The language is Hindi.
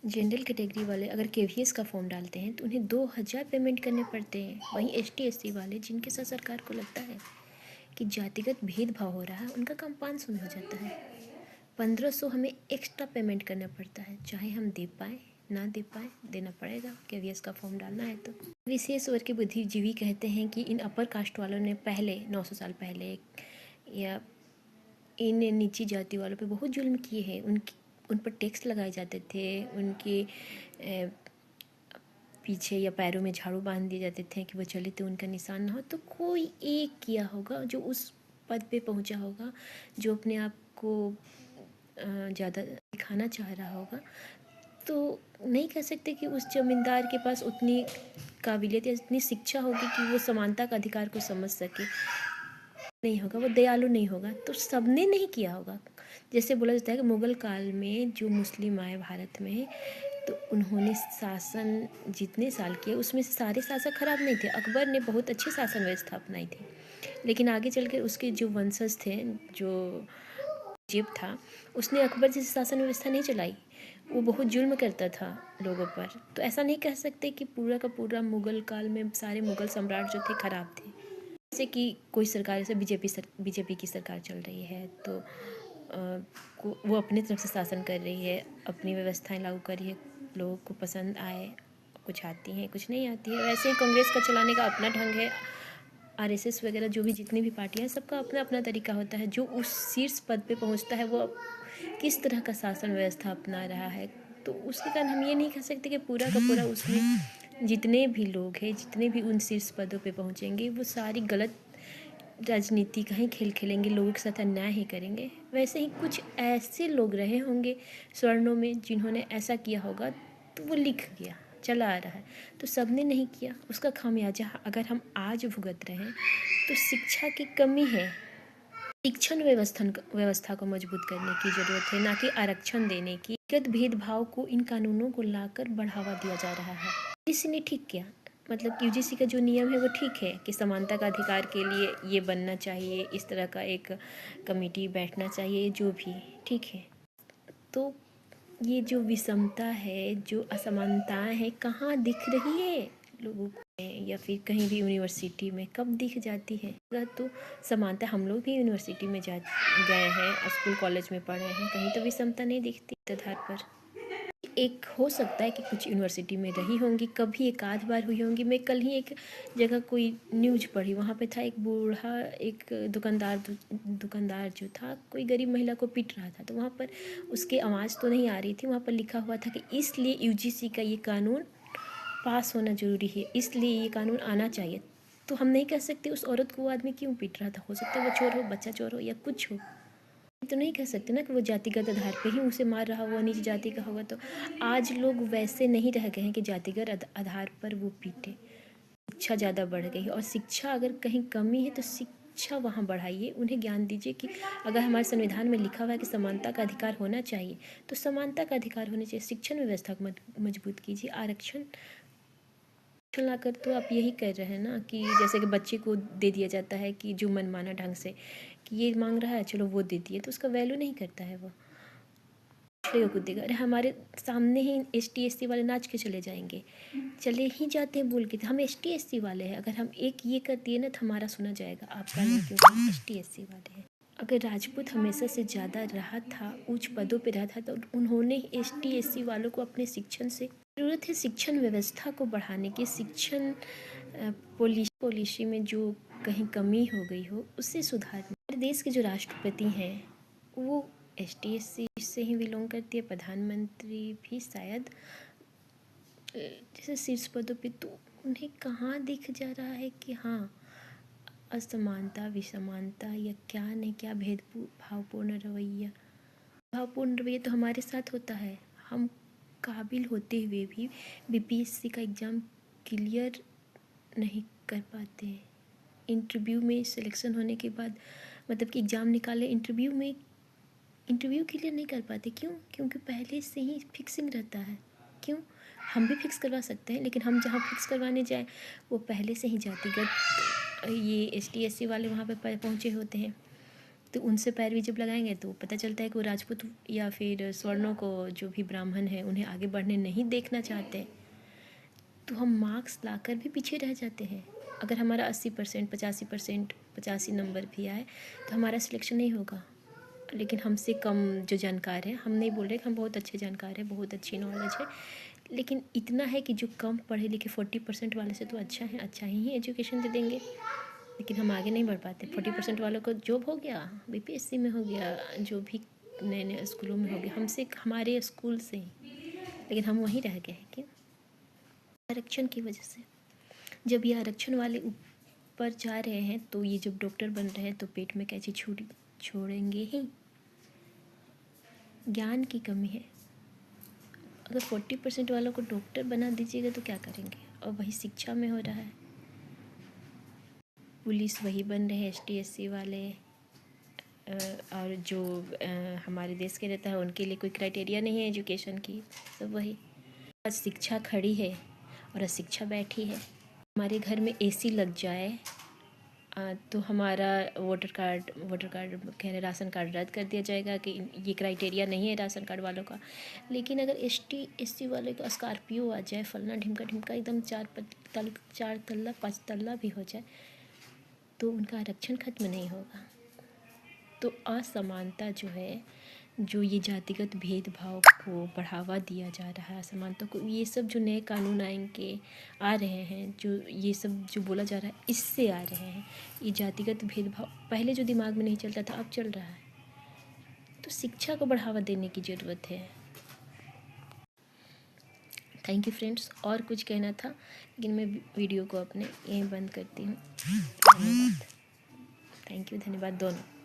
जनरल कैटेगरी वाले अगर केवीएस का फॉर्म डालते हैं तो उन्हें 2000 पेमेंट करने पड़ते हैं। वहीं एसटी एससी वाले जिनके साथ सरकार को लगता है कि जातिगत भेदभाव हो रहा है, उनका काम 500 में हो जाता है। 1500 हमें एक्स्ट्रा पेमेंट करना पड़ता है, चाहे हम दे पाए ना दे पाए, देना पड़ेगा। केवीएस का फॉर्म डालना है तो विशेष वर्ग के बुद्धिजीवी कहते हैं कि इन अपर कास्ट वालों ने पहले 900 साल पहले या इन नीची जाति वालों पे बहुत जुल्म किए हैं। उन पर टैक्स लगाए जाते थे, उनके पीछे या पैरों में झाड़ू बांध दिए जाते थे कि वो चले तो उनका निशान ना हो। तो कोई एक किया होगा जो उस पद पे पहुंचा होगा, जो अपने आप को ज़्यादा दिखाना चाह रहा होगा। तो नहीं कह सकते कि उस जमींदार के पास उतनी काबिलियत या उतनी शिक्षा होगी कि वो समानता का अधिकार को समझ सके। नहीं होगा, वो दयालु नहीं होगा, तो सबने नहीं किया होगा। जैसे बोला जाता है कि मुग़ल काल में जो मुस्लिम आए भारत में, तो उन्होंने शासन जितने साल किए उसमें से सारे शासक खराब नहीं थे। अकबर ने बहुत अच्छी शासन व्यवस्था अपनाई थी, लेकिन आगे चल कर उसके जो वंशज थे, जो जीब था, उसने अकबर जैसी शासन व्यवस्था नहीं चलाई। वो बहुत जुल्म करता था लोगों पर। तो ऐसा नहीं कह सकते कि पूरा का पूरा मुग़ल काल में सारे मुग़ल सम्राट जो थे खराब थे। जैसे कि कोई सरकार, जैसे बीजेपी की सरकार चल रही है, तो वो अपनी तरफ से शासन कर रही है, अपनी व्यवस्थाएं लागू कर रही है, लोगों को पसंद आए, कुछ आती हैं कुछ नहीं आती है। वैसे ही कांग्रेस का चलाने का अपना ढंग है, आरएसएस वगैरह जो भी जितनी भी पार्टियां हैं, सबका अपना अपना तरीका होता है। जो उस शीर्ष पद पे पहुंचता है वो किस तरह का शासन व्यवस्था अपना रहा है, तो उसके कारण हम ये नहीं कह सकते कि पूरा का पूरा उसमें जितने भी लोग हैं, जितने भी उन शीर्ष पदों पे पहुंचेंगे, वो सारी गलत राजनीति का ही खेल खेलेंगे, लोगों के साथ अन्याय ही करेंगे। वैसे ही कुछ ऐसे लोग रहे होंगे स्वर्णों में जिन्होंने ऐसा किया होगा, तो वो लिख गया, चला आ रहा है। तो सबने नहीं किया, उसका खामियाजा अगर हम आज भुगत रहे हैं, तो शिक्षा की कमी है। शिक्षण व्यवस्था को मजबूत करने की ज़रूरत है, ना कि आरक्षण देने की। व्यक्तिगत भेदभाव को इन कानूनों को लाकर बढ़ावा दिया जा रहा है। यूजीसी ने ठीक किया, मतलब यूजीसी का जो नियम है वो ठीक है कि समानता का अधिकार के लिए ये बनना चाहिए, इस तरह का एक कमेटी बैठना चाहिए, जो भी ठीक है। तो ये जो विषमता है, जो असमानताएं हैं, कहाँ दिख रही है लोगों को, या फिर कहीं भी यूनिवर्सिटी में कब दिख जाती है? तो समानता, हम लोग भी यूनिवर्सिटी में गए हैं, स्कूल कॉलेज में पढ़े हैं, कहीं तो विषमता नहीं दिखती आधार पर। एक हो सकता है कि कुछ यूनिवर्सिटी में रही होंगी, कभी एक आध बार हुई होंगी। मैं कल ही एक जगह कोई न्यूज पढ़ी, वहाँ पे था एक बूढ़ा, एक दुकानदार जो था, कोई गरीब महिला को पीट रहा था। तो वहाँ पर उसकी आवाज़ तो नहीं आ रही थी, वहाँ पर लिखा हुआ था कि इसलिए यूजीसी का ये कानून पास होना ज़रूरी है, इसलिए ये कानून आना चाहिए। तो हम नहीं कह सकते उस औरत को वो आदमी क्यों पीट रहा था। हो सकता है वो चोर हो, बच्चा चोर हो, या कुछ हो। तो नहीं कह सकते ना कि वो जातिगत आधार पे ही उसे मार रहा हुआ, नीच जाति का होगा। तो आज लोग वैसे नहीं रह गए हैं कि जातिगत आधार पर वो पीटे। शिक्षा ज़्यादा बढ़ गई है, और शिक्षा अगर कहीं कमी है तो शिक्षा वहाँ बढ़ाइए, उन्हें ज्ञान दीजिए कि अगर हमारे संविधान में लिखा हुआ है कि समानता का अधिकार होना चाहिए, तो समानता का अधिकार होना चाहिए। शिक्षण व्यवस्था को मजबूत कीजिए। आरक्षण लाकर तो आप यही कर रहे हैं ना, कि जैसे कि बच्चे को दे दिया जाता है कि जो मनमाना ढंग से कि ये मांग रहा है, चलो वो दे दिए, तो उसका वैल्यू नहीं करता है वो, कुछ देगा। अरे हमारे सामने ही एसटी एससी वाले नाच के चले जाएंगे, चले ही जाते हैं बोल के, हम एसटी एससी वाले हैं, अगर हम एक ये कर दिए ना तो हमारा सुना जाएगा, आपका नहीं, क्योंकि हम एसटी एससी वाले हैं। अगर राजपूत हमेशा से ज़्यादा रहा था, उच्च पदों पे रहा था, तो उन्होंने एसटी एससी वालों को अपने शिक्षण से ज़रूरत है, शिक्षण व्यवस्था को बढ़ाने की। शिक्षण पॉलिसी में जो कहीं कमी हो गई हो, उससे सुधारने। हमारे देश के जो राष्ट्रपति हैं वो एसटी एससी से ही बिलोंग करती है, प्रधानमंत्री भी शायद जैसे शीर्ष पदों पे। तो उन्हें कहाँ दिख जा रहा है कि हाँ, असमानता, विषमानता, या क्या नहीं क्या भावपूर्ण रवैया तो हमारे साथ होता है। हम काबिल होते हुए भी बीपीएससी का एग्ज़ाम क्लियर नहीं कर पाते हैं। इंटरव्यू में सिलेक्शन होने के बाद, मतलब कि एग्ज़ाम निकाले, इंटरव्यू क्लियर नहीं कर पाते। क्यों? क्योंकि पहले से ही फिक्सिंग रहता है। क्यों? हम भी फिक्स करवा सकते हैं, लेकिन हम जहाँ फिक्स करवाने जाएँ वो पहले से ही जातिगत ये एसटी एससी वाले वहाँ पे पहुँचे होते हैं। तो उनसे पैरवी जब लगाएंगे तो पता चलता है कि वो राजपूत या फिर स्वर्णों को, जो भी ब्राह्मण हैं, उन्हें आगे बढ़ने नहीं देखना चाहते, तो हम मार्क्स लाकर भी पीछे रह जाते हैं। अगर हमारा 80%, 85%, 85 नंबर भी आए तो हमारा सिलेक्शन नहीं होगा। लेकिन हमसे कम जो जानकार है, हम नहीं बोल रहे कि हम बहुत अच्छे जानकार हैं, बहुत अच्छी नॉलेज है, लेकिन इतना है कि जो कम पढ़े लिखे 40% वाले से तो अच्छा है, अच्छा ही एजुकेशन दे देंगे, लेकिन हम आगे नहीं बढ़ पाते। 40% वालों को जॉब हो गया, बीपीएससी में हो गया, जो भी नए नए स्कूलों में हो गया, हमसे हमारे स्कूल से ही, लेकिन हम वहीं रह गए। क्यों? आरक्षण की वजह से। जब ये आरक्षण वाले ऊपर जा रहे हैं तो ये जब डॉक्टर बन रहे हैं तो पेट में कैसी छोड़ेंगे ही। ज्ञान की कमी है। अगर 40% वालों को डॉक्टर बना दीजिएगा तो क्या करेंगे? और वही शिक्षा में हो रहा है। पुलिस वही बन रहे हैं ST SC वाले, और जो हमारे देश के रहता है उनके लिए कोई क्राइटेरिया नहीं है एजुकेशन की, सब वही। आज शिक्षा खड़ी है और अशिक्षा बैठी है। हमारे घर में AC लग जाए तो हमारा वोटर कार्ड कह रहे राशन कार्ड रद्द कर दिया जाएगा कि ये क्राइटेरिया नहीं है राशन कार्ड वालों का। लेकिन अगर ST SC वाले को स्कॉर्पियो आ जाए, फलना ढिमका एकदम 4 तल्ला 5 तल्ला भी हो जाए, तो उनका आरक्षण खत्म नहीं होगा। तो असमानता जो है, जो ये जातिगत भेदभाव को बढ़ावा दिया जा रहा है, असमानता को, ये सब जो नए कानून आएंगे आ रहे हैं, जो ये सब जो बोला जा रहा है, इससे आ रहे हैं। ये जातिगत भेदभाव पहले जो दिमाग में नहीं चलता था, अब चल रहा है। तो शिक्षा को बढ़ावा देने की ज़रूरत है। Thank you friends. और कुछ कहना था लेकिन मैं वीडियो को अपने यहीं बंद करती हूँ। धन्यवाद। थैंक यू, धन्यवाद दोनों।